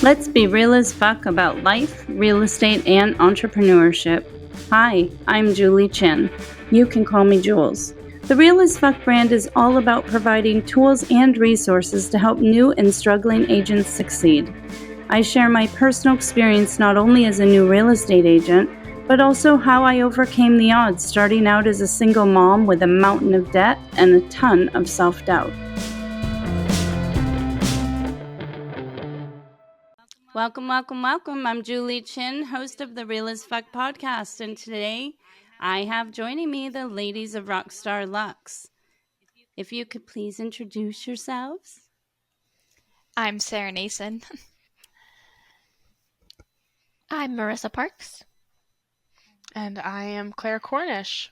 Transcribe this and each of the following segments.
Let's be real as fuck about life, real estate, and entrepreneurship. Hi, I'm Julie Chin. You can call me Jules. The Real as Fuck brand is all about providing tools and resources to help new and struggling agents succeed. I share my personal experience not only as a new real estate agent, but also how I overcame the odds starting out as a single mom with a mountain of debt and a ton of self-doubt. Welcome, welcome, welcome. I'm Julie Chin, host of the Real as Fuck podcast, and today I have joining me the ladies of Rockstar Luxe. If you could please introduce yourselves. I'm Sarah Nason. I'm Marissa Parks. And I am Claire Cornish.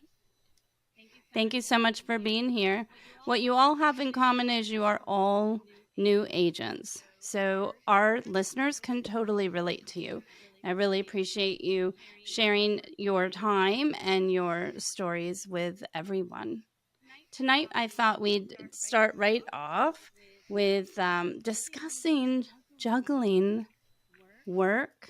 Thank you so much for being here. What you all have in common is you are all new agents. So our listeners can totally relate to you. I really appreciate you sharing your time and your stories with everyone. Tonight, I thought we'd start right off with discussing juggling work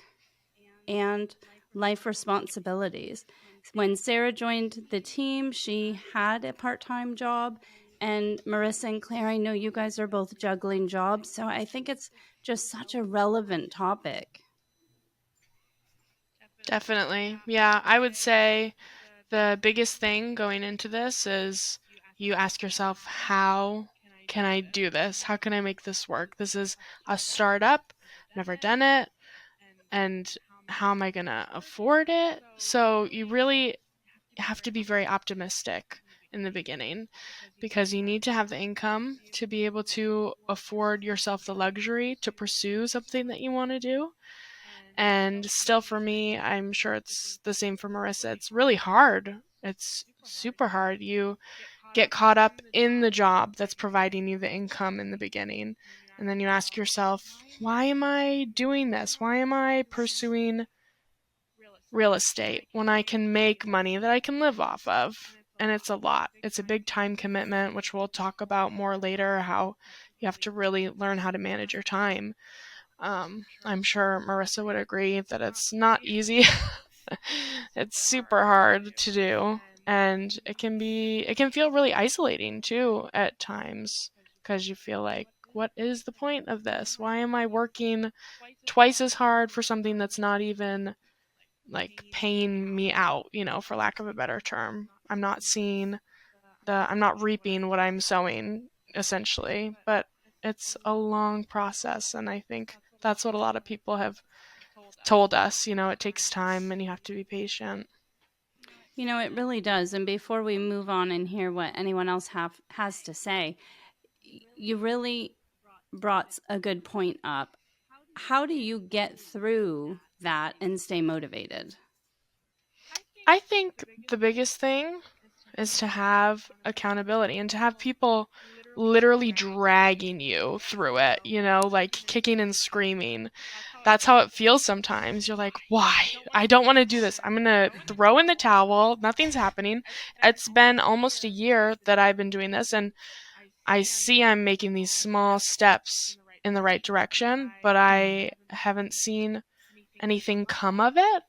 and life responsibilities. When Sarah joined the team, she had a part-time job. And Marissa and Claire, I know you guys are both juggling jobs, so I think it's just such a relevant topic. Definitely. Yeah, I would say the biggest thing going into this is you ask yourself, how can I do this? How can I make this work? This is a startup, never done it, and how am I going to afford it? So you really have to be very optimistic in the beginning because you need to have the income to be able to afford yourself the luxury to pursue something that you want to do. And still for me, I'm sure it's the same for Marissa, it's really hard. It's super hard. You get caught up in the job that's providing you the income in the beginning. And then you ask yourself, why am I doing this? Why am I pursuing real estate when I can make money that I can live off of? And it's a lot. It's a big time commitment, which we'll talk about more later, how you have to really learn how to manage your time. I'm sure Marissa would agree that it's not easy. It's super hard to do. And it can feel really isolating too at times because you feel like, what is the point of this? Why am I working twice as hard for something that's not even like paying me out, for lack of a better term? I'm not reaping what I'm sowing, essentially, but it's a long process, and I think that's what a lot of people have told us, it takes time and you have to be patient. It really does. And before we move on and hear what anyone else has to say, you really brought a good point up. How do you get through that and stay motivated? I think the biggest thing is to have accountability and to have people literally dragging you through it, like kicking and screaming. That's how it feels sometimes. You're like, why? I don't want to do this. I'm going to throw in the towel. Nothing's happening. It's been almost a year that I've been doing this, and I see I'm making these small steps in the right direction, but I haven't seen anything come of it.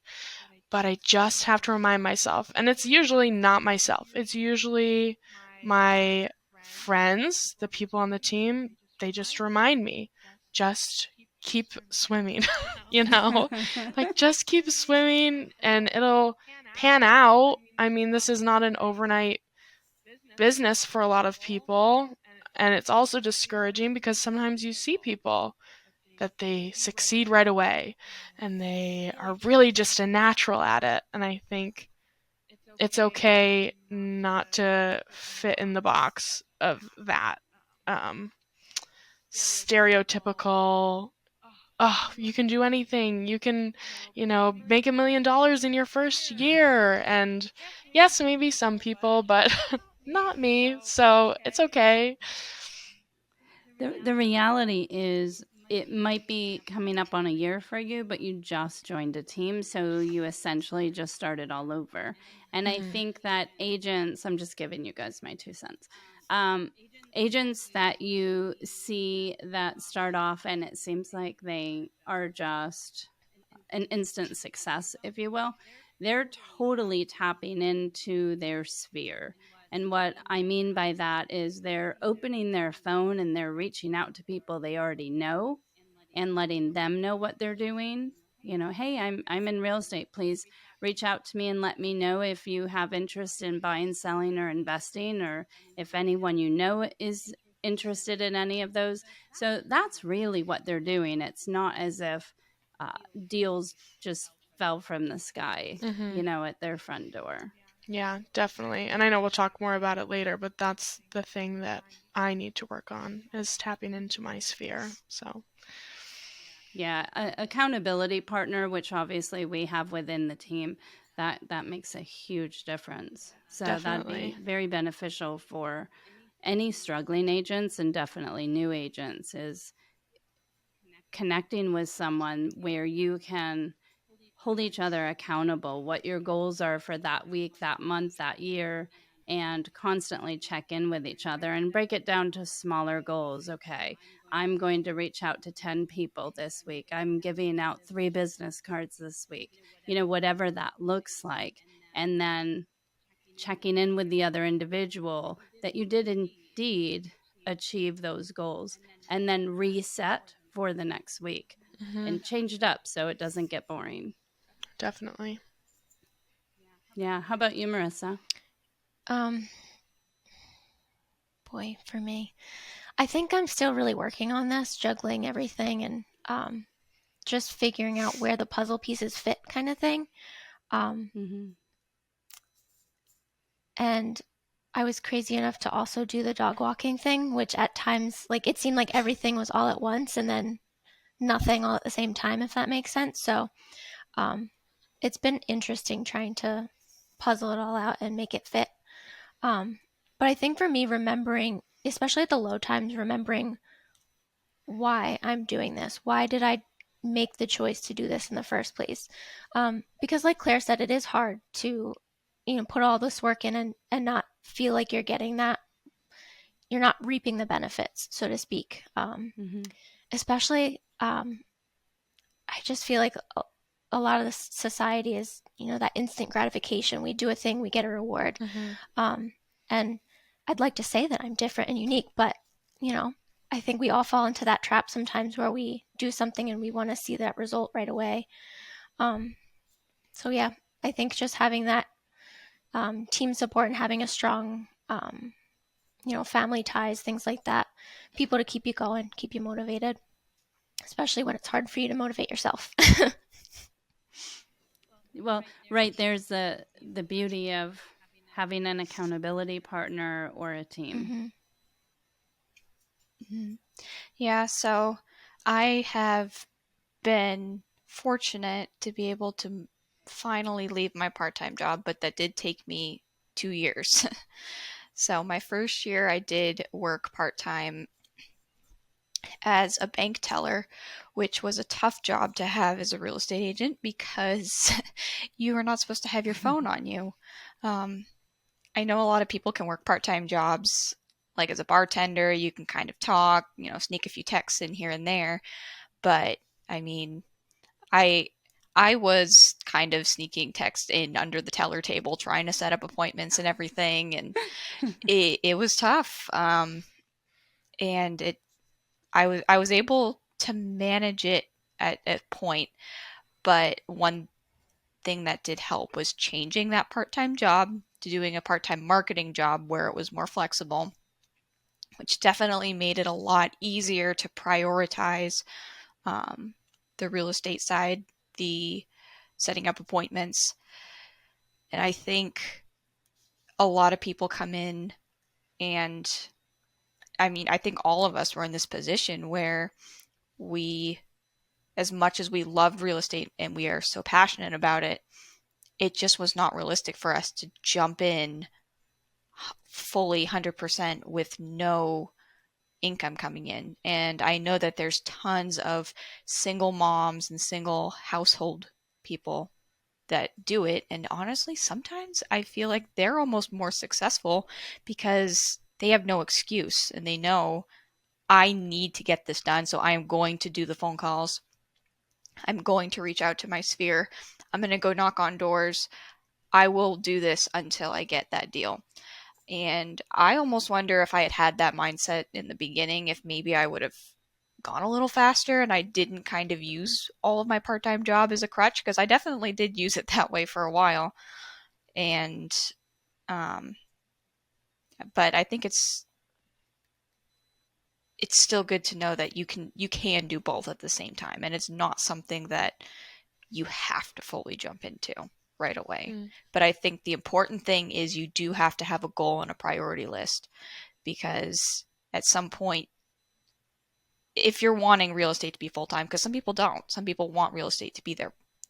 But I just have to remind myself, and it's usually not myself. It's usually my friends, the people on the team. They just remind me, just keep swimming, like just keep swimming and it'll pan out. I mean, this is not an overnight business for a lot of people. And it's also discouraging because sometimes you see people that they succeed right away and they are really just a natural at it. And I think it's okay not to fit in the box of that stereotypical, oh, you can do anything. You can, make $1 million in your first year. And yes, maybe some people, but not me. So it's okay. The reality is it might be coming up on a year for you, but you just joined a team. So you essentially just started all over. And I think that agents, I'm just giving you guys my 2 cents. Um, Agents that you see that start off and it seems like they are just an instant success, if you will, they're totally tapping into their sphere. And what I mean by that is they're opening their phone and they're reaching out to people they already know and letting them know what they're doing. You know, hey, I'm in real estate. Please reach out to me and let me know if you have interest in buying, selling, or investing, or if anyone you know is interested in any of those. So that's really what they're doing. It's not as if uh, deals just fell from the sky, Mm-hmm. at their front door. Yeah, definitely. And I know we'll talk more about it later, but that's the thing that I need to work on is tapping into my sphere. So, Yeah, accountability partner, which obviously we have within the team, that makes a huge difference. So that'd be definitely. very beneficial for any struggling agents and definitely new agents is connecting with someone where you can hold each other accountable, what your goals are for that week, that month, that year, and constantly check in with each other and break it down to smaller goals. Okay, I'm going to reach out to 10 people this week. I'm giving out 3 business cards this week, whatever that looks like. And then checking in with the other individual that you did indeed achieve those goals and then reset for the next week Mm-hmm. and change it up so it doesn't get boring. Definitely. Yeah. How about you, Marissa? Um, Boy, for me, I think I'm still really working on this, juggling everything and just figuring out where the puzzle pieces fit, kind of thing. Mm-hmm. And I was crazy enough to also do the dog walking thing, which at times, like, it seemed like everything was all at once and then nothing all at the same time, if that makes sense. So it's been interesting trying to puzzle it all out and make it fit. But I think for me, remembering, especially at the low times, remembering why I'm doing this. Why did I make the choice to do this in the first place? Because, like Claire said, it is hard to, put all this work in and not feel like you're getting that. You're not reaping the benefits, so to speak. Mm-hmm. Especially, I just feel like a lot of the society is, that instant gratification. We do a thing, we get a reward. Mm-hmm. And I'd like to say that I'm different and unique, but, I think we all fall into that trap sometimes where we do something and we want to see that result right away. So yeah, I think just having that team support and having a strong, family ties, things like that, people to keep you going, keep you motivated, especially when it's hard for you to motivate yourself. Well, right there's the beauty of having an accountability partner or a team. Mm-hmm. Mhm. Yeah, so I have been fortunate to be able to finally leave my part-time job, but that did take me 2 years. So my first year I did work part-time as a bank teller, which was a tough job to have as a real estate agent because you are not supposed to have your phone on you. Um, I know a lot of people can work part-time jobs. Like as a bartender, you can kind of talk, sneak a few texts in here and there. But I mean, I I was kind of sneaking text in under the teller table, trying to set up appointments and everything, and it was tough. And I was able to manage it at a point, but one thing that did help was changing that part-time job to doing a part-time marketing job where it was more flexible, which definitely made it a lot easier to prioritize um, the real estate side, the setting up appointments. And I think a lot of people come in, and I mean, I think all of us were in this position where we, as much as we loved real estate and we are so passionate about it, it just was not realistic for us to jump in fully 100% with no income coming in. And I know that there's tons of single moms and single household people that do it. And honestly, sometimes I feel like they're almost more successful because they have no excuse, and they know I need to get this done, so I am going to do the phone calls. I'm going to reach out to my sphere. I'm going to go knock on doors. I will do this until I get that deal. And I almost wonder if I had had that mindset in the beginning, if maybe I would have gone a little faster and I didn't kind of use all of my part-time job as a crutch, because I definitely did use it that way for a while. And but I think it's still good to know that you can do both at the same time, and it's not something that you have to fully jump into right away. But I think the important thing is you do have to have a goal and a priority list, because at some point, if you're wanting real estate to be full-time, because some people don't, some people want real estate to be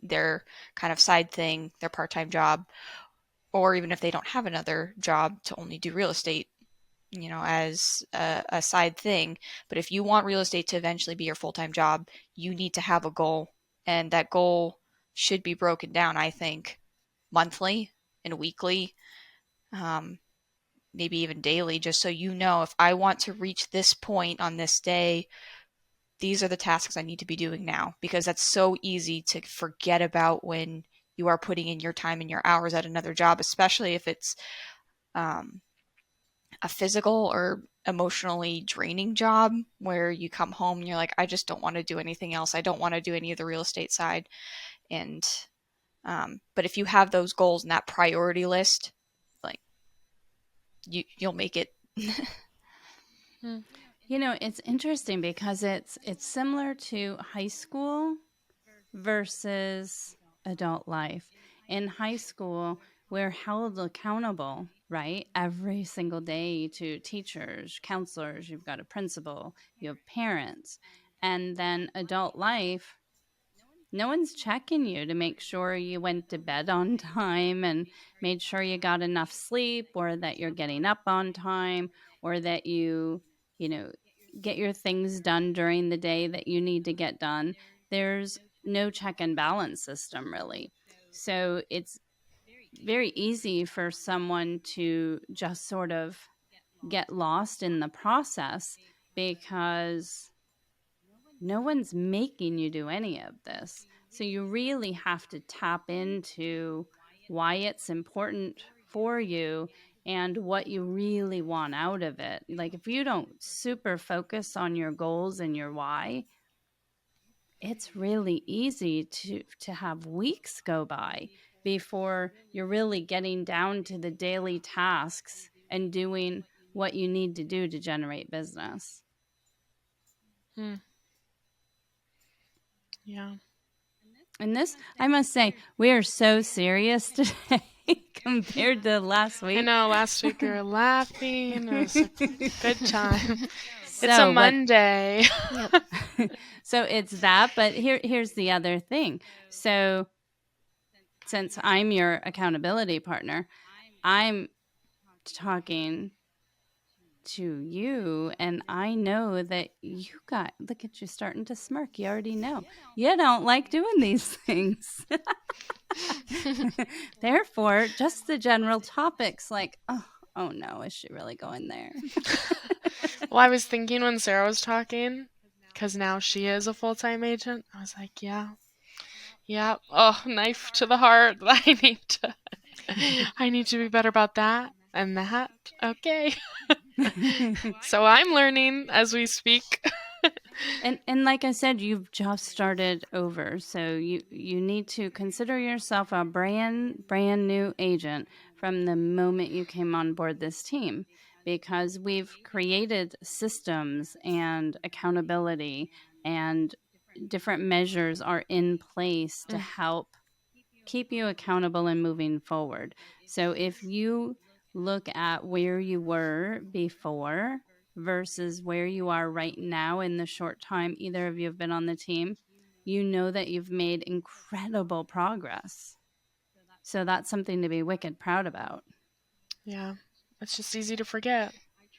their kind of side thing, their part-time job, or even if they don't have another job, to only do real estate, as a side thing. But if you want real estate to eventually be your full-time job, you need to have a goal, and that goal should be broken down, I think, monthly and weekly, maybe even daily, just so you know, if I want to reach this point on this day, these are the tasks I need to be doing now, because that's so easy to forget about when you are putting in your time and your hours at another job, especially if it's a physical or emotionally draining job where you come home and you're like, I just don't want to do anything else. I don't want to do any of the real estate side. And but if you have those goals and that priority list, like you'll make it. It's interesting because it's similar to high school versus adult life. In high school, we're held accountable, right? Every single day to teachers, counselors, you've got a principal, you have parents. And then adult life, no one's checking you to make sure you went to bed on time and made sure you got enough sleep, or that you're getting up on time, or that you get your things done during the day that you need to get done. There's no check and balance system, really. So it's very easy for someone to just sort of get lost in the process, because no one's making you do any of this. So you really have to tap into why it's important for you and what you really want out of it. Like, if you don't super focus on your goals and your why, it's really easy to have weeks go by before you're really getting down to the daily tasks and doing what you need to do to generate business. Yeah. And this, I must say, we are so serious today compared to last week. I know, last week we were laughing. It was a good time. So, it's a Monday. So it's that, but here's the other thing. So since I'm your accountability partner, I'm talking to you, and I know that look at you starting to smirk. You already know you don't like doing these things. Therefore, just the general topics like, oh no, is she really going there? Well, I was thinking when Sarah was talking, because now she is a full-time agent, I was like, yeah, oh, knife to the heart. I need to be better about that and that. Okay. So I'm learning as we speak. And like I said, you've just started over, so you need to consider yourself a brand new agent from the moment you came on board this team, because we've created systems and accountability, and different measures are in place to help keep you accountable and moving forward. So if you look at where you were before versus where you are right now in the short time either of you have been on the team, you know that you've made incredible progress. So that's something to be wicked proud about. Yeah, it's just easy to forget.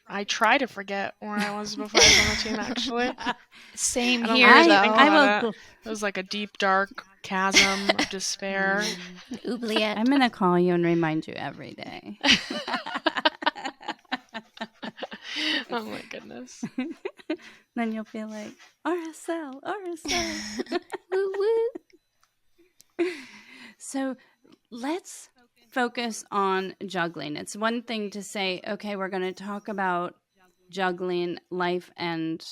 I try to forget where I was before I was on the team, actually. Same I don't here, really though. think about it. It was like a deep, dark chasm of despair. Oubliette. I'm going to call you and remind you every day. Oh my goodness. Then you'll be like, RSL, RSL. Woo woo. So let's focus on juggling. It's one thing to say, okay, we're going to talk about juggling life and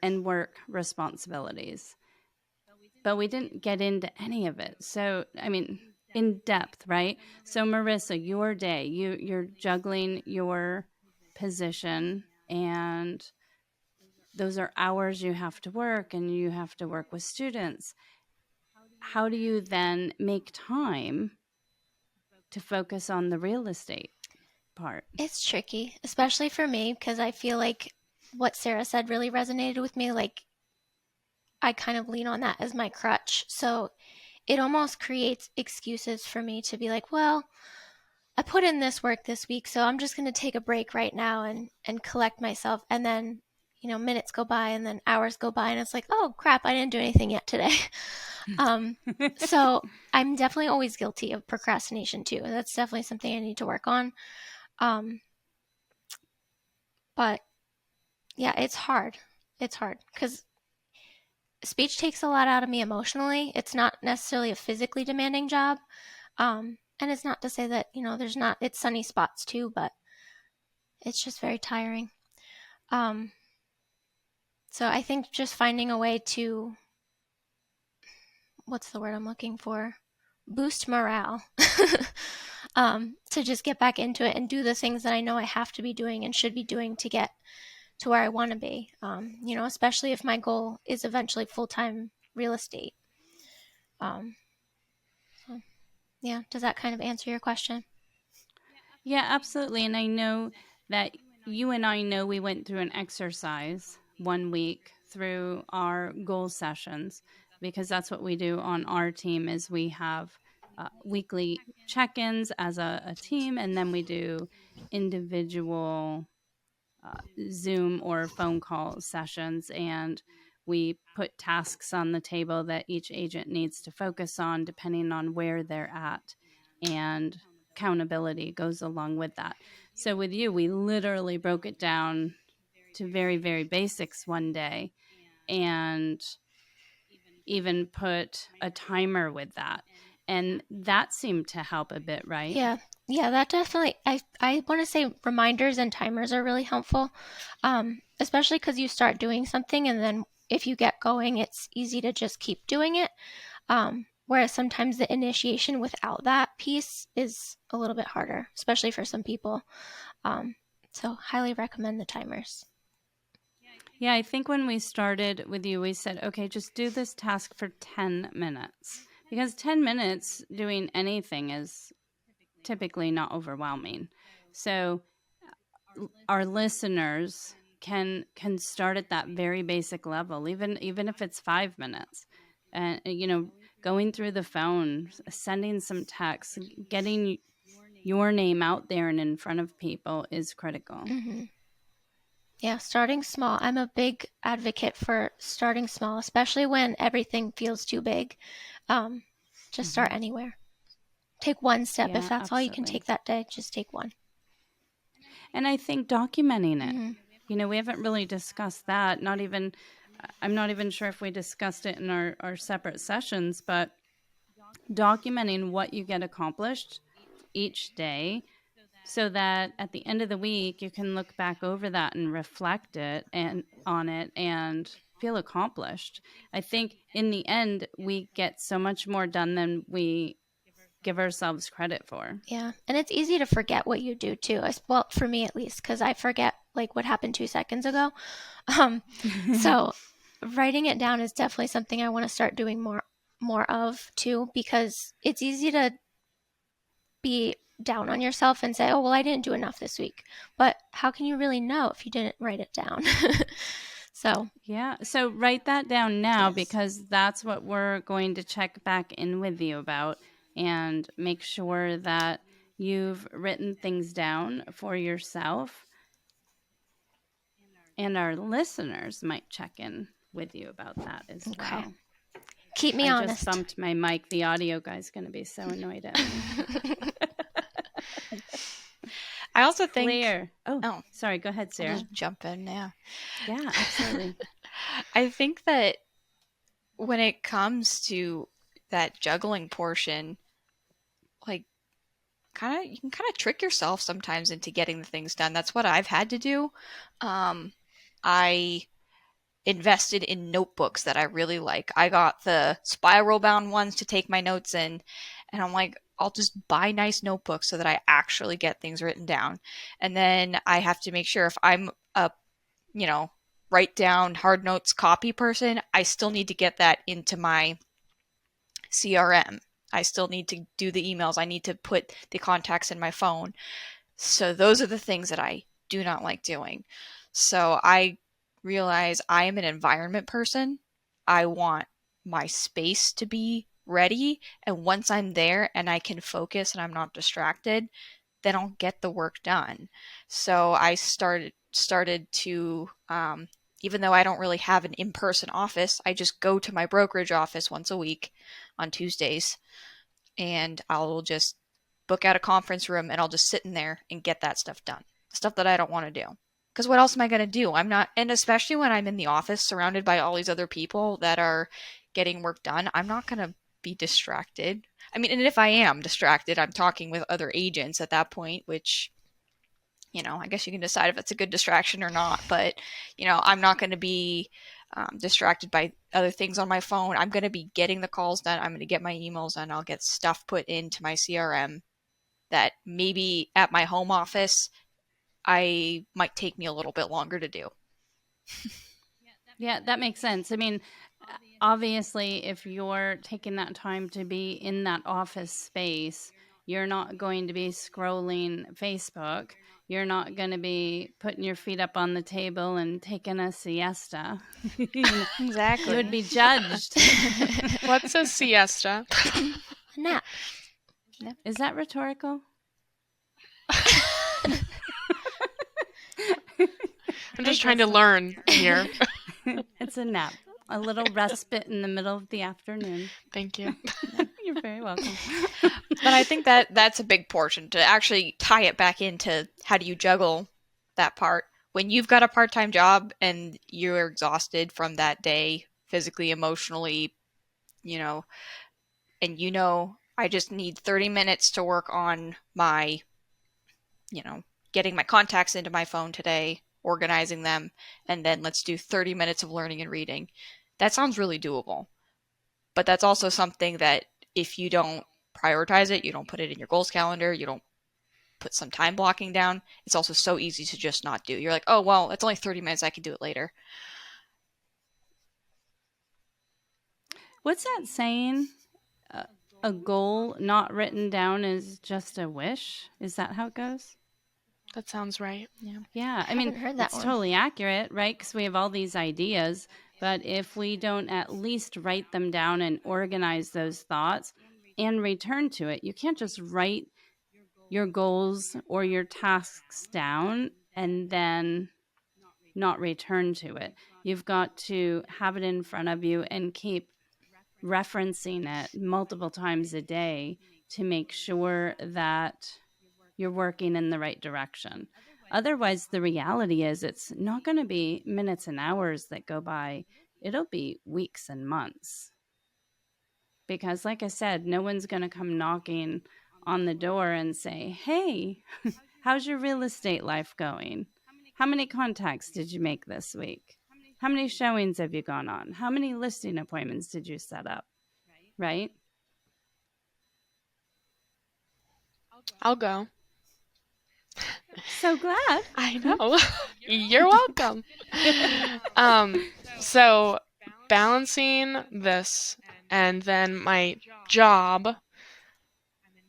work responsibilities. But we didn't get into any of it. So, I mean, in depth, right? So, Marissa, your day, you're juggling your position, and those are hours you have to work, and you have to work with students. How do you then make time to focus on the real estate part? It's tricky, especially for me, because I feel like what Sarah said really resonated with me. Like, I kind of lean on that as my crutch. So it almost creates excuses for me to be like, well, I put in this work this week, so I'm just going to take a break right now and collect myself. And then, minutes go by and then hours go by, and it's like, oh crap, I didn't do anything yet today. So I'm definitely always guilty of procrastination too. And that's definitely something I need to work on. But yeah, it's hard. It's hard because speech takes a lot out of me emotionally. It's not necessarily a physically demanding job. And it's not to say that, it's sunny spots too, but it's just very tiring. So I think just finding a way to, what's the word I'm looking for? Boost morale. To just get back into it and do the things that I know I have to be doing and should be doing to get to where I want to be. Especially if my goal is eventually full-time real estate. So, yeah, does that kind of answer your question? Yeah, absolutely. And I know that you and I know we went through an exercise one week through our goal sessions, because that's what we do on our team is we have weekly check-ins as a team, and then we do individual Zoom or phone call sessions, and we put tasks on the table that each agent needs to focus on depending on where they're at, and accountability goes along with that. So with you, we literally broke it down to very, very basics one day, and even put a timer with that. And that seemed to help a bit, right? Yeah, that definitely, I want to say reminders and timers are really helpful, especially because you start doing something and then if you get going, it's easy to just keep doing it. Whereas sometimes the initiation without that piece is a little bit harder, especially for some people. So highly recommend the timers. Yeah, I think when we started with you, we said, okay, just do this task for 10 minutes. Because 10 minutes doing anything is typically not overwhelming. So our listeners can start at that very basic level, even if it's 5 minutes. And, going through the phone, sending some texts, getting your name out there and in front of people is critical. Mm-hmm. Yeah, starting small. I'm a big advocate for starting small, especially when everything feels too big. Just start anywhere. Take one step. Yeah, if that's all you can absolutely. take that day, just take one. And I think documenting it. Mm-hmm. We haven't really discussed that. I'm not even sure if we discussed it in our separate sessions, but documenting what you get accomplished each day, so that at the end of the week you can look back over that and reflect on it and feel accomplished. I think in the end we get so much more done than we give ourselves credit for. Yeah, and it's easy to forget what you do too. Well, for me at least, because I forget like what happened 2 seconds ago. So writing it down is definitely something I want to start doing more of too, because it's easy to be down on yourself and say, oh, well, I didn't do enough this week. But how can you really know if you didn't write it down? So write that down now, yes. because that's what we're going to check back in with you about, and make sure that you've written things down for yourself. And our listeners might check in with you about that as well. Keep me honest. I just bumped my mic. The audio guy's going to be so annoyed at me. I also think. Clear. Oh, Oh, sorry. Go ahead, I'll Sarah. just jump in. Yeah. Yeah, absolutely. I think that when it comes to that juggling portion, like you can kind of trick yourself sometimes into getting the things done. That's what I've had to do. I invested in notebooks that I really like. I got the spiral bound ones to take my notes in, and I'm like, I'll just buy nice notebooks so that I actually get things written down. And then I have to make sure if I'm a, you know, write down hard notes copy person, I still need to get that into my CRM. I still need to do the emails. I need to put the contacts in my phone. So those are the things that I do not like doing. So I realize I am an environment person. I want my space to be ready. And once I'm there and I can focus and I'm not distracted, then I'll get the work done. So I started to even though I don't really have an in-person office, I just go to my brokerage office once a week on Tuesdays, and I'll just book out a conference room and I'll just sit in there and get that stuff done. The stuff that I don't want to do. Because what else am I going to do? I'm not, and especially when I'm in the office surrounded by all these other people that are getting work done, I'm not going to be distracted. I mean, and if I am distracted, I'm talking with other agents at that point, which, I guess you can decide if it's a good distraction or not. But, I'm not going to be distracted by other things on my phone. I'm going to be getting the calls done. I'm going to get my emails done. I'll get stuff put into my CRM that maybe at my home office, I might take me a little bit longer to do. Yeah, that makes sense. I mean, obviously, if you're taking that time to be in that office space, you're not going to be scrolling Facebook. You're not going to be putting your feet up on the table and taking a siesta. Exactly. You would be judged. What's a siesta? A nap. Is that rhetorical? I'm just trying to learn here. It's a nap. A little respite in the middle of the afternoon. Thank you. You're very welcome. But I think that's a big portion to actually tie it back into how do you juggle that part. When you've got a part-time job and you're exhausted from that day, physically, emotionally, and I just need 30 minutes to work on my, getting my contacts into my phone today, organizing them, and then let's do 30 minutes of learning and reading. That sounds really doable. But that's also something that if you don't prioritize it, you don't put it in your goals calendar, you don't put some time blocking down, it's also so easy to just not do. You're like, oh, well, it's only 30 minutes, I can do it later. What's that saying? A goal not written down is just a wish? Is that how it goes? That sounds right. Yeah. I mean, heard that it's one. totally accurate, right? Because we have all these ideas. But if we don't at least write them down and organize those thoughts and return to it, you can't just write your goals or your tasks down and then not return to it. You've got to have it in front of you and keep referencing it multiple times a day to make sure that you're working in the right direction. Otherwise, the reality is it's not going to be minutes and hours that go by. It'll be weeks and months. Because, like I said, no one's going to come knocking on the door and say, hey, how's your real estate life going? How many contacts did you make this week? How many showings have you gone on? How many listing appointments did you set up? Right? I'll go. So glad. I know. You're welcome. So balancing this and then my job,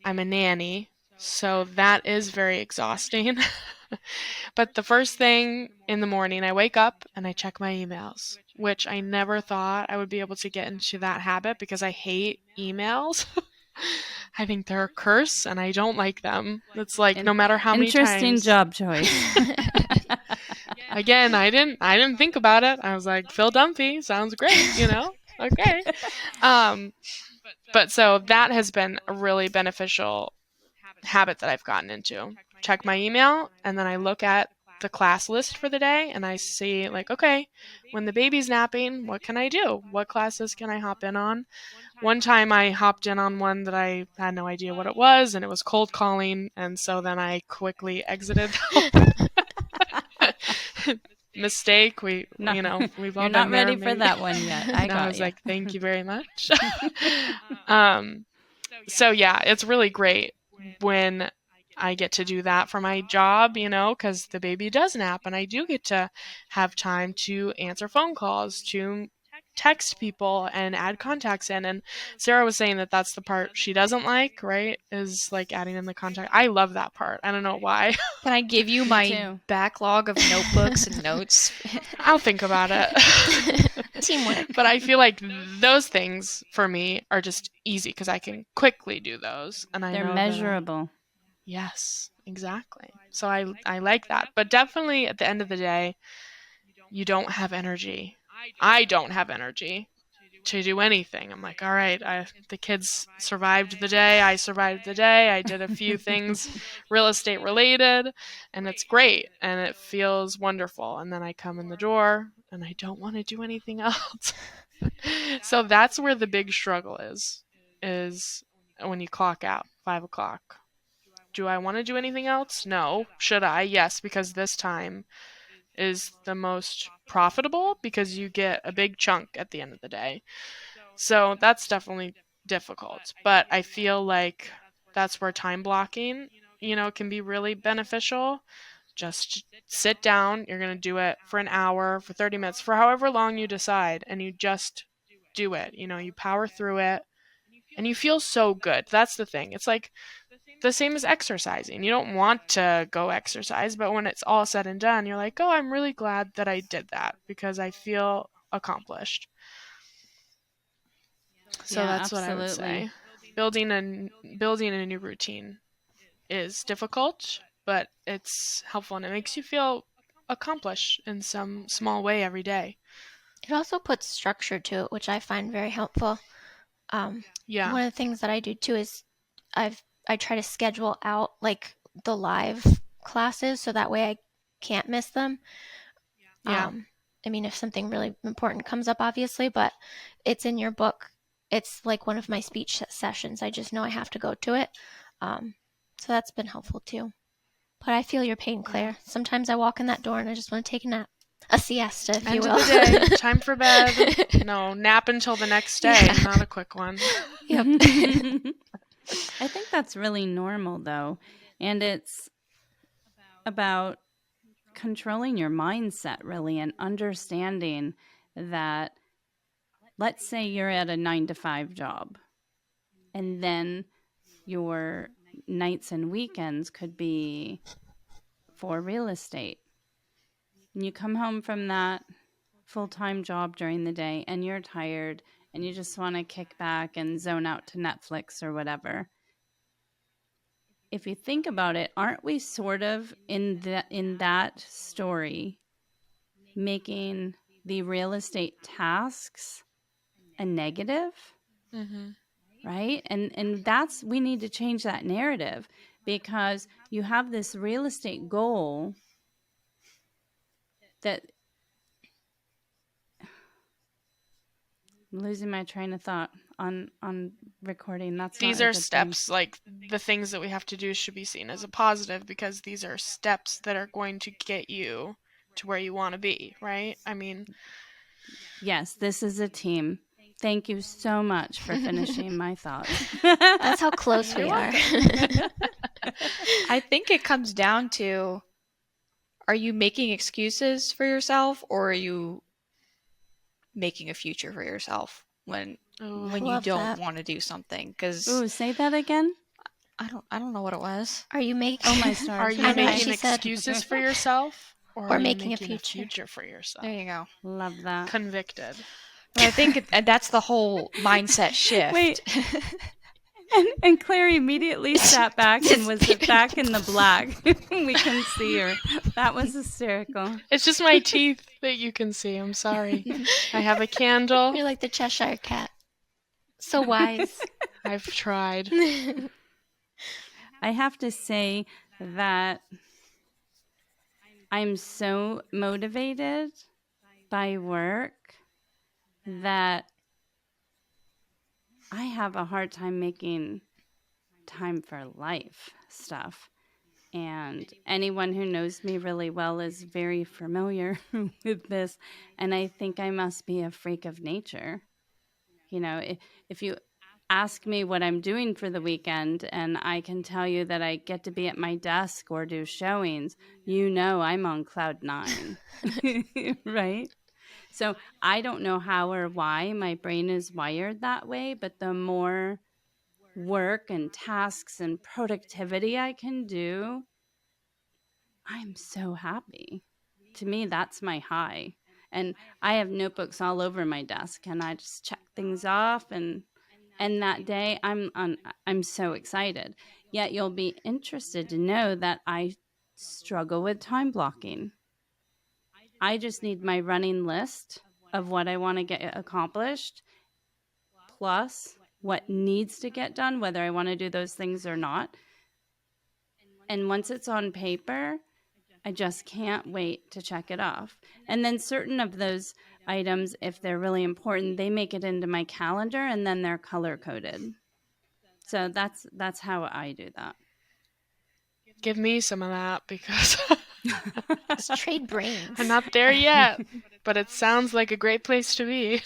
I'm a nanny, so that is very exhausting. But the first thing in the morning, I wake up and I check my emails, which I never thought I would be able to get into that habit because I hate emails. I think they're a curse and I don't like them. It's like no matter how many times. Interesting job choice. Again, I didn't think about it. I was like, Phil Dunphy sounds great, Okay. But so that has been a really beneficial habit that I've gotten into. check my email, and then I look at the class list for the day, and I see, like, okay, when the baby's napping, what can I do? What classes can I hop in on? One time I hopped in on one that I had no idea what it was, and it was cold calling, and so then I quickly exited. Mistake. We've all You're done not there, ready for maybe. that one yet. I And I got was you. like, thank you very much. So yeah, it's really great when I get to do that for my job, because the baby does nap, and I do get to have time to answer phone calls, to text people and add contacts in. And Sarah was saying that that's the part she doesn't like, right? Is like adding in the contact. I love that part. I don't know why. Can I give you Me my too. backlog of notebooks and notes? I'll think about it. Teamwork. But I feel like those things for me are just easy because I can quickly do those, and I They're know measurable. yes, exactly. So I like that. But definitely at the end of the day, you don't have energy. I don't have energy to do anything. I'm like, all right, the kids survived the day. I survived the day. I did a few things real estate related, and it's great, and it feels wonderful. And then I come in the door, and I don't want to do anything else. So that's where the big struggle is when you clock out 5 o'clock. Do I want to do anything else? No. Should I? Yes, because this time is the most profitable because you get a big chunk at the end of the day. So that's definitely difficult. But I feel like that's where time blocking, can be really beneficial. Just sit down. You're going to do it for an hour, for 30 minutes, for however long you decide, and you just do it. You power through it, and you feel so good. That's the thing. It's like the same as exercising. You don't want to go exercise, but when it's all said and done, you're like, oh, I'm really glad that I did that because I feel accomplished. So Yeah, that's what I would absolutely. say. Building a new routine is difficult, but it's helpful, and it makes you feel accomplished in some small way every day. It also puts structure to it, which I find very helpful. Yeah. One of the things that I do too is I try to schedule out like the live classes so that way I can't miss them. Yeah. I mean, if something really important comes up, obviously, but it's in your book. It's like one of my speech sessions. I just know I have to go to it. So that's been helpful too. But I feel your pain, Claire. Sometimes I walk in that door and I just want to take a nap. A siesta, if you End will. of the day, time for bed. No, nap until the next day, Yeah. not a quick one. Yep. I think that's really normal, though. And it's about controlling your mindset, really, and understanding that, let's say you're at a 9 to 5 job, and then your nights and weekends could be for real estate. And you come home from that full-time job during the day and you're tired and you just want to kick back and zone out to Netflix or whatever. If you think about it, aren't we sort of in that story making the real estate tasks a negative? Mm-hmm. Right? And we need to change that narrative, because you have this real estate goal that, I'm losing my train of thought on recording. These are steps, like the things that we have to do should be seen as a positive because these are steps that are going to get you to where you want to be, right? I mean, yes, this is a team. Thank you so much for finishing my thoughts. That's how close we are. I think it comes down to, are you making excuses for yourself, or are you making a future for yourself when you Love don't that. want to do something? Because Ooh, say that again. I don't know what it was. Are you making? Oh my stars! are you I know, making she said- excuses for yourself, or Or are you making a making future. for yourself? There you go. Love that. Convicted. But I think that's the whole mindset shift. Wait. And Claire immediately sat back and was back in the black. We couldn't see her. That was hysterical. It's just my teeth that you can see. I'm sorry. I have a candle. You're like the Cheshire Cat. So wise. I've tried. I have to say that I'm so motivated by work that I have a hard time making time for life stuff. And anyone who knows me really well is very familiar with this. And I think I must be a freak of nature. You know, if you ask me what I'm doing for the weekend and I can tell you that I get to be at my desk or do showings, you know I'm on cloud nine, right? So I don't know how or why my brain is wired that way, but the more work and tasks and productivity I can do, I'm so happy. To me, that's my high. And I have notebooks all over my desk and I just check things off and that day I'm so excited. Yet you'll be interested to know that I struggle with time blocking. I just need my running list of what I want to get accomplished plus what needs to get done, whether I want to do those things or not. And once it's on paper, I just can't wait to check it off. And then certain of those items, if they're really important, they make it into my calendar and then they're color coded. So that's how I do that. Give me some of that because Let's trade brains. I'm not there yet, but it sounds like a great place to be.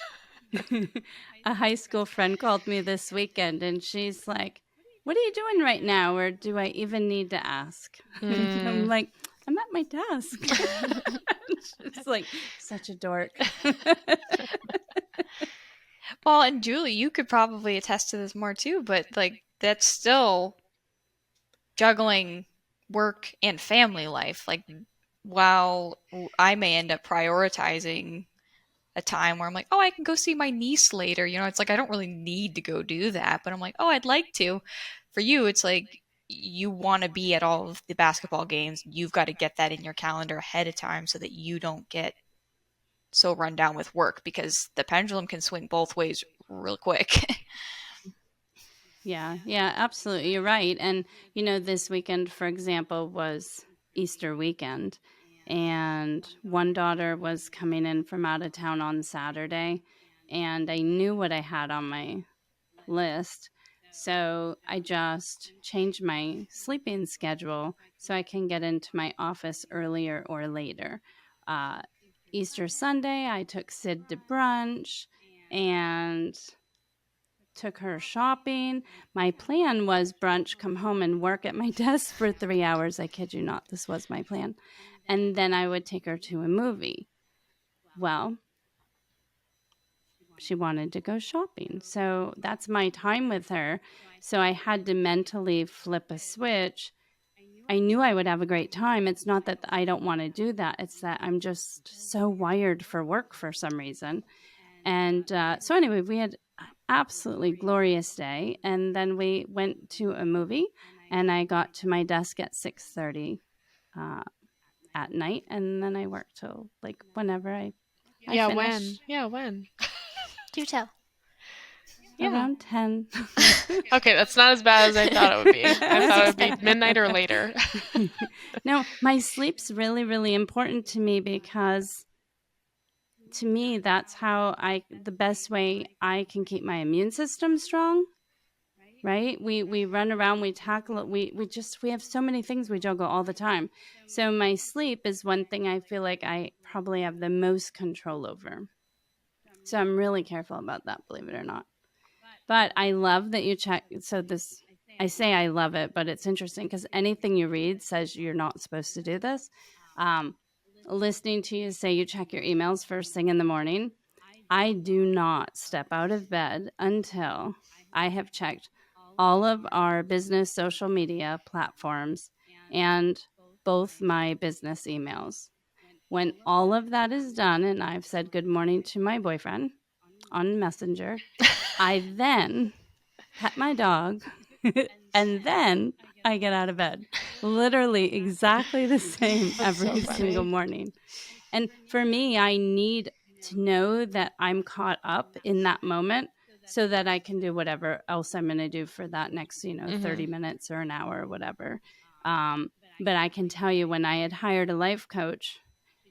A high school friend called me this weekend and she's like, "What are you doing right now? Or do I even need to ask?" I'm like, "I'm at my desk." It's like such a dork. Well, and Julie, you could probably attest to this more too, but like that's still juggling work and family life. Like, while I may end up prioritizing a time where I'm like, oh, I can go see my niece later. You know, it's like I don't really need to go do that, but I'm like, oh, I'd like to. For you, it's like you want to be at all of the basketball games. You've got to get that in your calendar ahead of time so that you don't get so run down with work, because the pendulum can swing both ways real quick. Yeah, absolutely. You're right. And, you know, this weekend, for example, was Easter weekend. And one daughter was coming in from out of town on Saturday. And I knew what I had on my list. So I just changed my sleeping schedule so I can get into my office earlier or later. Easter Sunday, I took Sid to brunch and took her shopping. My plan was brunch, come home and work at my desk for 3 hours. I kid you not, this was my plan. And then I would take her to a movie. Well, she wanted to go shopping. So that's my time with her. So I had to mentally flip a switch. I knew I would have a great time. It's not that I don't want to do that. It's that I'm just so wired for work for some reason. And so anyway, we had absolutely glorious day, and then we went to a movie, and I got to my desk at 6:30 at night, and then I worked till like whenever I Yeah, finished. when? Do tell. Yeah. Around 10. Okay, that's not as bad as I thought it would be. I thought it would be midnight or later. No, my sleep's really, really important to me because to me that's how the best way I can keep my immune system strong. Right? We run around, we tackle it, we have so many things we juggle all the time. So my sleep is one thing I feel like I probably have the most control over. So I'm really careful about that, believe it or not. But I love that you check. So I say I love it, but it's interesting because anything you read says you're not supposed to do this. Listening to you say you check your emails first thing in the morning. I do not step out of bed until I have checked all of our business social media platforms and both my business emails. When all of that is done and I've said good morning to my boyfriend on Messenger, I then pet my dog and then I get out of bed. Literally exactly the same every single morning. And for me, I need to know that I'm caught up in that moment so that I can do whatever else I'm going to do for that next, 30 minutes or an hour or whatever. But I can tell you, when I had hired a life coach,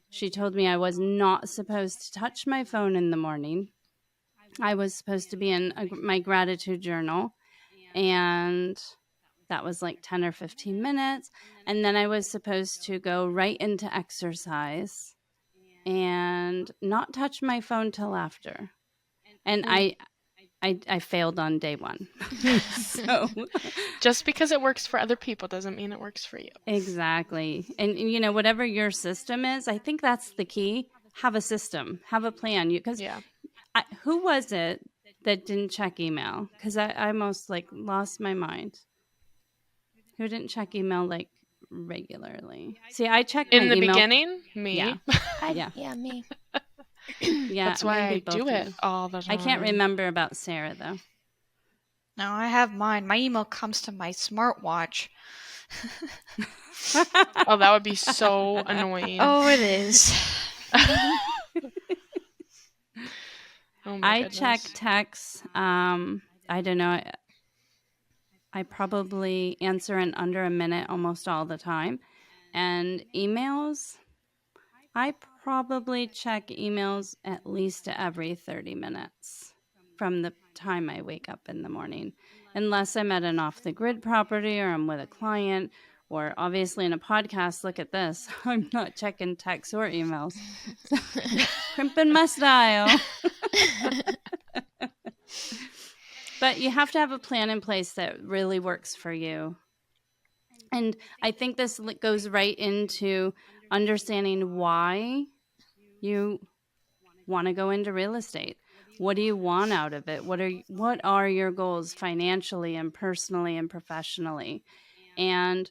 she told me I was not supposed to touch my phone in the morning. I was supposed to be in my gratitude journal, and that was like 10 or 15 minutes. And then I was supposed to go right into exercise and not touch my phone till after. And I failed on day one. So Just because it works for other people doesn't mean it works for you. exactly. And whatever your system is, I think that's the key. Have a system, have a plan. Because Yeah. who was it that didn't check email? Because I almost like lost my mind. Who didn't check email like regularly? See, I check my In the email. beginning, me. Yeah. Yeah, me. Yeah, That's why maybe I both do of it you. all the time. I can't remember about Sarah though. No, I have mine. My email comes to my smartwatch. Oh, that would be so annoying. Oh, it is. Oh my I goodness. check texts. I don't know. I probably answer in under a minute almost all the time. And emails, I probably check emails at least every 30 minutes from the time I wake up in the morning. Unless I'm at an off the grid property or I'm with a client, or obviously in a podcast. Look at this. I'm not checking texts or emails. Crimping my style. But you have to have a plan in place that really works for you. And I think this goes right into understanding why you want to go into real estate. What do you want out of it? What are your goals financially and personally and professionally? And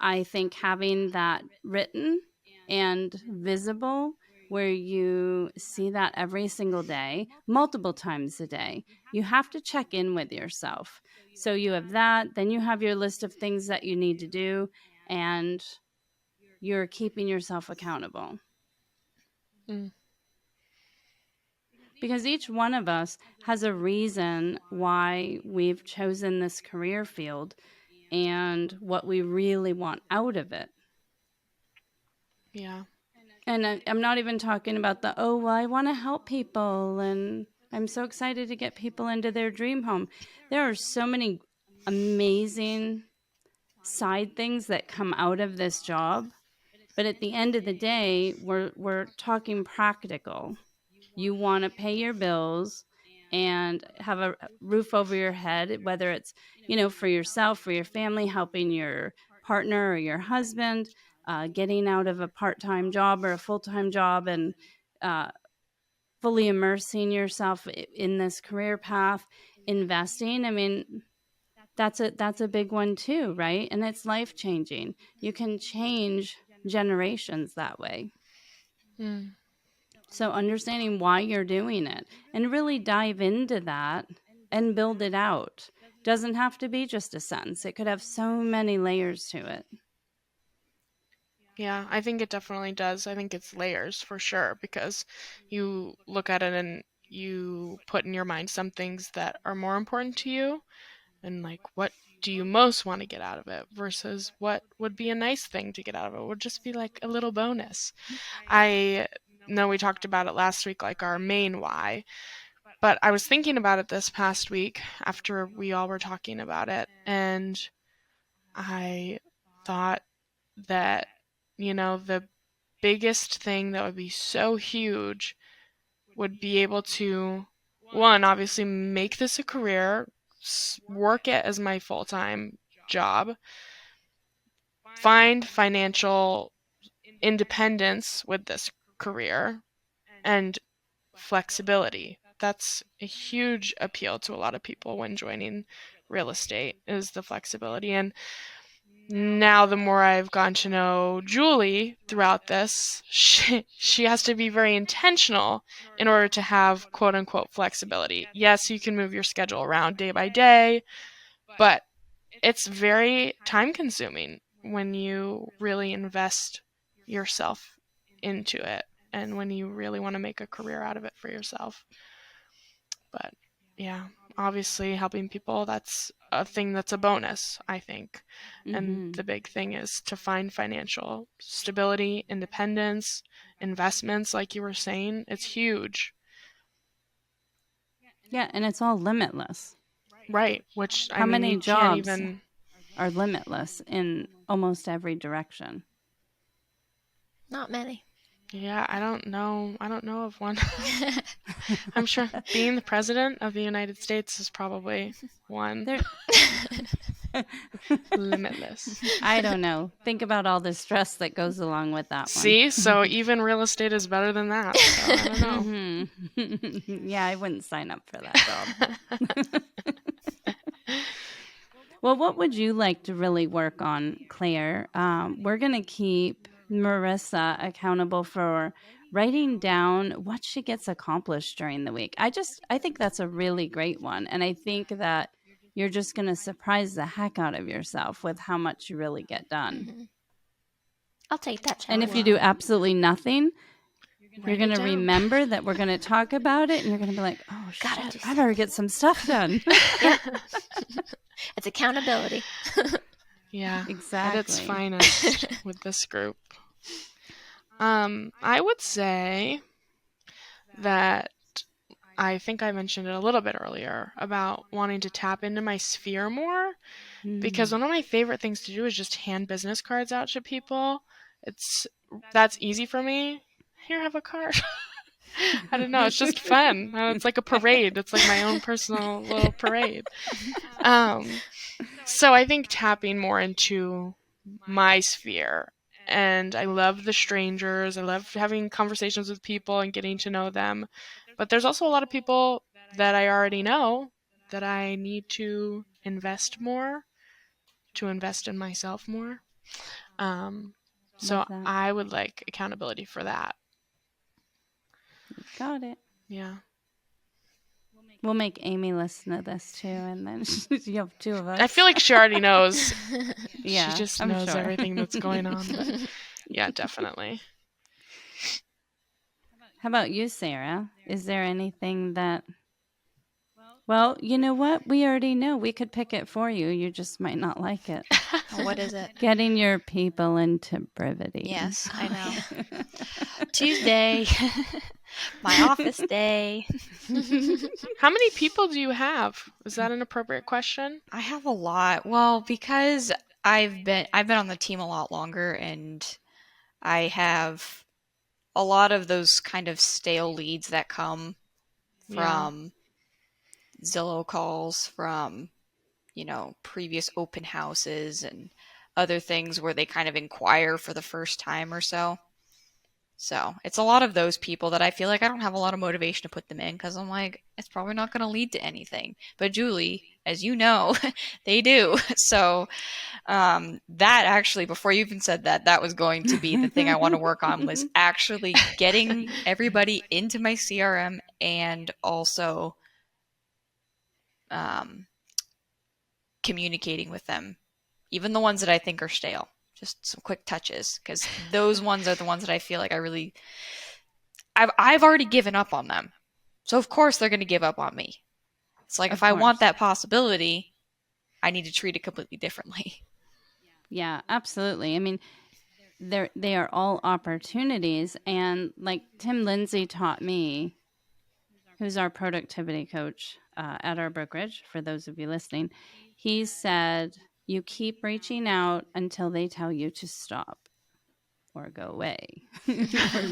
I think having that written and visible, where you see that every single day, multiple times a day, you have to check in with yourself. So you have that, then you have your list of things that you need to do, and you're keeping yourself accountable. Mm. Because each one of us has a reason why we've chosen this career field and what we really want out of it. Yeah. And I'm not even talking about well, I want to help people and I'm so excited to get people into their dream home. There are so many amazing side things that come out of this job. But at the end of the day, we're talking practical. You want to pay your bills and have a roof over your head, whether it's, for yourself, for your family, helping your partner or your husband, getting out of a part-time job or a full-time job and fully immersing yourself in this career path, investing. I mean, that's a big one too, right? And it's life-changing. You can change generations that way. Mm. So understanding why you're doing it and really dive into that and build it out. Doesn't have to be just a sentence. It could have so many layers to it. Yeah, I think it definitely does. I think it's layers for sure, because you look at it and you put in your mind some things that are more important to you, and like, what do you most want to get out of it versus what would be a nice thing to get out of it, would just be like a little bonus. I know we talked about it last week, like our main why, but I was thinking about it this past week after we all were talking about it, and I thought that, the biggest thing that would be so huge would be able to, one, obviously make this a career, work it as my full-time job, find financial independence with this career, and flexibility. That's a huge appeal to a lot of people when joining real estate, is the flexibility. And now the more I've gotten to know Julie throughout this, she has to be very intentional in order to have quote unquote flexibility. Yes, you can move your schedule around day by day, but it's very time consuming when you really invest yourself into it and when you really want to make a career out of it for yourself. But yeah, obviously helping people, that's a thing that's a bonus, I think. And Mm-hmm. the big thing is to find financial stability, independence, investments, like you were saying. It's huge. Yeah, and it's all limitless. Right. Which, I How mean, many you can't jobs even. are limitless in almost every direction? Not many. Yeah, I don't know. I don't know of one. I'm sure being the president of the United States is probably one. There, Limitless. I don't know. Think about all the stress that goes along with that one. See? So even real estate is better than that. So I don't know. Mm-hmm. Yeah, I wouldn't sign up for that job. Well, what would you like to really work on, Claire? We're going to keep Marissa accountable for writing down what she gets accomplished during the week. I think that's a really great one. And I think that you're just going to surprise the heck out of yourself with how much you really get done. Mm-hmm. I'll take that And challenge. if you do absolutely nothing, you're Write going it to down. remember that we're going to talk about it and you're going to be like, oh, Gotta shit, do I better get some stuff done. It's accountability. Yeah. Exactly. At its finest with this group. I would say that I think I mentioned it a little bit earlier about wanting to tap into my sphere more, because one of my favorite things to do is just hand business cards out to people. That's easy for me. Here, have a card. I don't know. It's just fun. It's like a parade. It's like my own personal little parade. So I think tapping more into my sphere. And I love the strangers. I love having conversations with people and getting to know them. But there's also a lot of people that I already know that I need to invest more, to invest in myself more. So Love that. I would like accountability for that. Got it. Yeah. We'll make Amy listen to this too, and then you have two of us. I feel like she already knows. Yeah, She just I'm knows sure. everything that's going on. But yeah, definitely. How about you, Sarah? Is there anything that? Well, you know what? We already know. We could pick it for you. You just might not like it. What is it? Getting your people into brevity. Yes, I know. Tuesday, my office day. How many people do you have? Is that an appropriate question? I have a lot. Well, because I've been on the team a lot longer, and I have a lot of those kind of stale leads that come from Zillow calls, from previous open houses and other things where they kind of inquire for the first time or so. So it's a lot of those people that I feel like I don't have a lot of motivation to put them in, because I'm like, it's probably not going to lead to anything. But Julie, as you know, they do. So that actually, before you even said that, that was going to be the thing I want to work on, was actually getting everybody into my CRM, and also communicating with them, even the ones that I think are stale. Just some quick touches, because those ones are the ones that I feel like I've already given up on them. So of course they're going to give up on me. It's like, if I want that possibility, I need to treat it completely differently. Yeah, absolutely. I mean, they are all opportunities, and like Tim Lindsay taught me, who's our productivity coach at our brokerage, for those of you listening, he said, you keep reaching out until they tell you to stop or go away. Or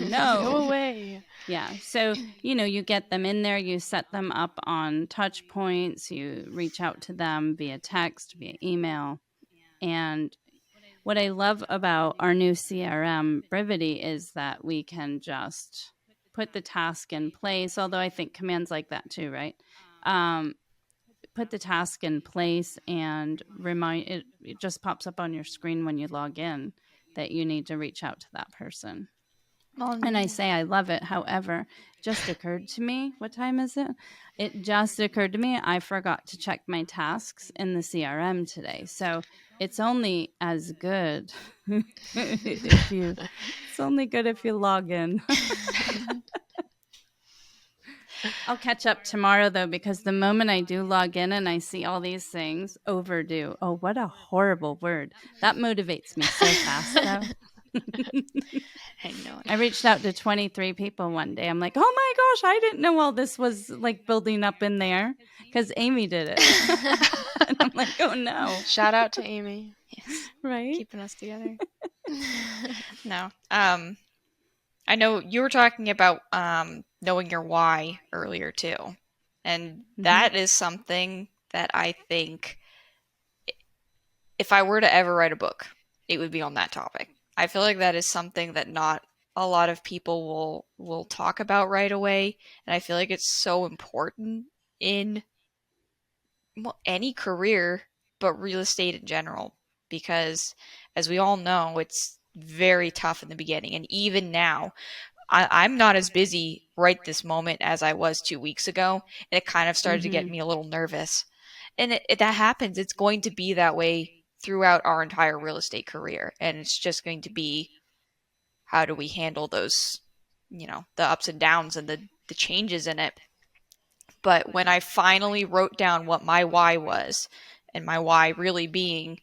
no. Go away. Yeah. So, you get them in there, you set them up on touch points, you reach out to them via text, via email. And what I love about our new CRM, Brevity, is that we can just put the task in place, although I think Command's like that too, right? Put the task in place and remind it just pops up on your screen when you log in that you need to reach out to that person. And I say I love it. However, it just occurred to me, what time is it? It just occurred to me I forgot to check my tasks in the CRM today. So it's only as good it's only good if you log in. I'll catch up tomorrow though, because the moment I do log in and I see all these things, overdue. Oh, what a horrible word. That motivates me so fast though. I know. I reached out to 23 people one day. I'm like, oh my gosh, I didn't know all this was like building up in there because Amy did it. And I'm like, oh no. Shout out to Amy. Yes. Right? Keeping us together. No. I know you were talking about knowing your why earlier too. And that is something that I think if I were to ever write a book, it would be on that topic. I feel like that is something that not a lot of people will talk about right away, and I feel like it's so important in any career, but real estate in general, because as we all know, it's very tough in the beginning, and even now, I'm not as busy right this moment as I was 2 weeks ago, and it kind of started to get me a little nervous. And that happens. It's going to be that way throughout our entire real estate career, and it's just going to be how do we handle those, the ups and downs and the changes in it. But when I finally wrote down what my why was, and my why really being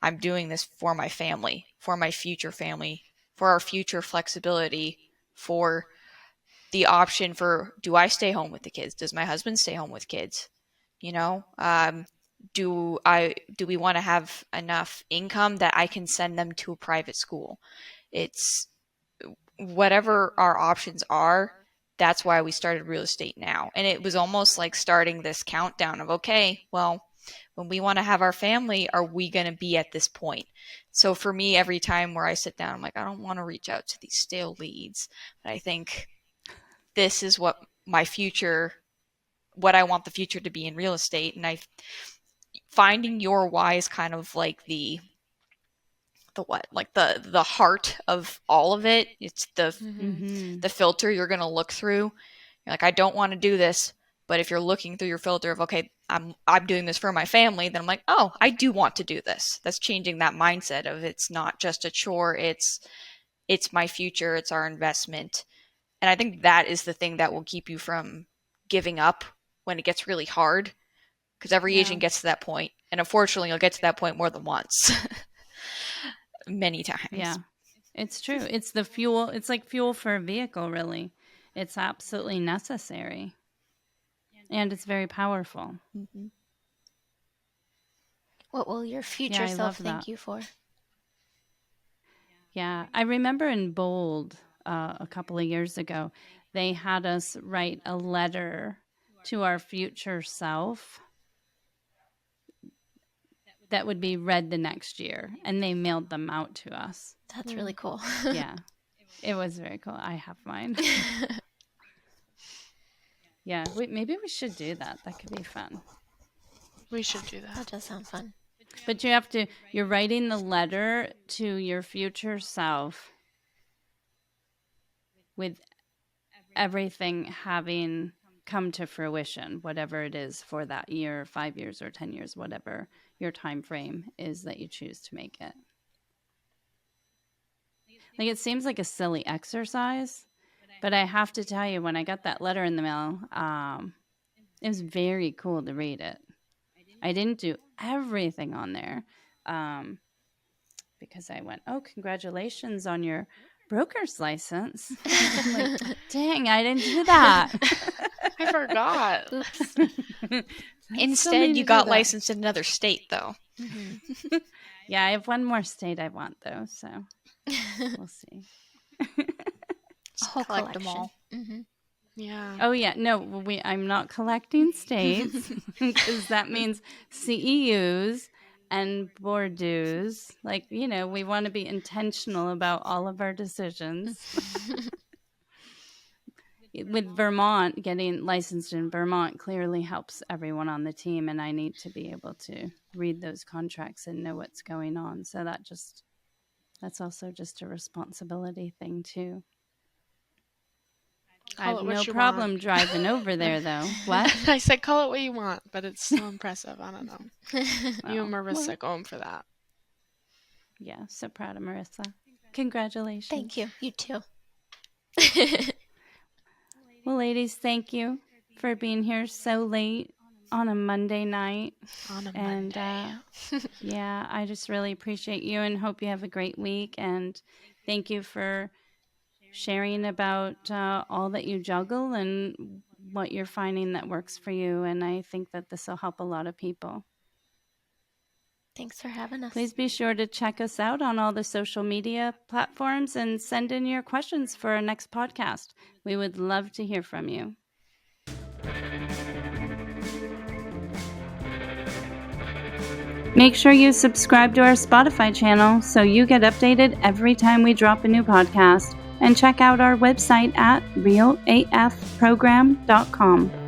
I'm doing this for my family, for my future family, for our future flexibility, for the option for do I stay home with the kids? Does my husband stay home with kids? Do we want to have enough income that I can send them to a private school? It's whatever our options are. That's why we started real estate now. And it was almost like starting this countdown of, okay, well, when we want to have our family, are we going to be at this point? So for me, every time where I sit down, I'm like, I don't want to reach out to these stale leads. But I think this is what my future, what I want the future to be in real estate. And finding your why is kind of like the heart of all of it. It's the filter you're going to look through. You're like, I don't want to do this, but if you're looking through your filter of, okay, I'm doing this for my family, then I'm like, oh, I do want to do this. That's changing that mindset of it's not just a chore, it's my future, it's our investment. And I think that is the thing that will keep you from giving up when it gets really hard, because every agent gets to that point, and unfortunately you'll get to that point more than once. Many times. Yeah, it's true. It's the fuel. It's like fuel for a vehicle, really. It's absolutely necessary. And it's very powerful. Mm-hmm. What will your future self thank you for? Yeah, I remember in Bold a couple of years ago, they had us write a letter to our future self that would be read the next year, and they mailed them out to us. That's really cool. Yeah, it was very cool. I have mine. Yeah, maybe we should do that. That could be fun. We should do that. That does sound fun. But you're writing the letter to your future self with everything having come to fruition, whatever it is for that year, 5 years or 10 years, whatever your time frame is that you choose to make it. Like, it seems like a silly exercise, but I have to tell you, when I got that letter in the mail, it was very cool to read it. I didn't do everything on there because I went, oh, congratulations on your broker's license. I'm like, dang, I didn't do that. I forgot. Instead, you got licensed in another state, though. Mm-hmm. Yeah, I have one more state I want, though, so we'll see. I'll collect them all. Mm-hmm. Yeah. Oh, yeah. No, I'm not collecting states because that means CEUs and board dues. Like, we want to be intentional about all of our decisions. With Vermont, getting licensed in Vermont clearly helps everyone on the team, and I need to be able to read those contracts and know what's going on. So that's also just a responsibility thing, too. I have no problem driving over there, though. What? I said call it what you want, but it's still impressive. I don't know. You and Marissa going for that. Yeah, so proud of Marissa. Congratulations. Thank you. You too. Well, ladies, thank you for being here so late on a Monday night. On a And Monday. yeah, I just really appreciate you and hope you have a great week. And thank you for sharing about all that you juggle and what you're finding that works for you. And I think that this will help a lot of people. Thanks for having us. Please be sure to check us out on all the social media platforms and send in your questions for our next podcast. We would love to hear from you. Make sure you subscribe to our Spotify channel so you get updated every time we drop a new podcast. And check out our website at realafprogram.com.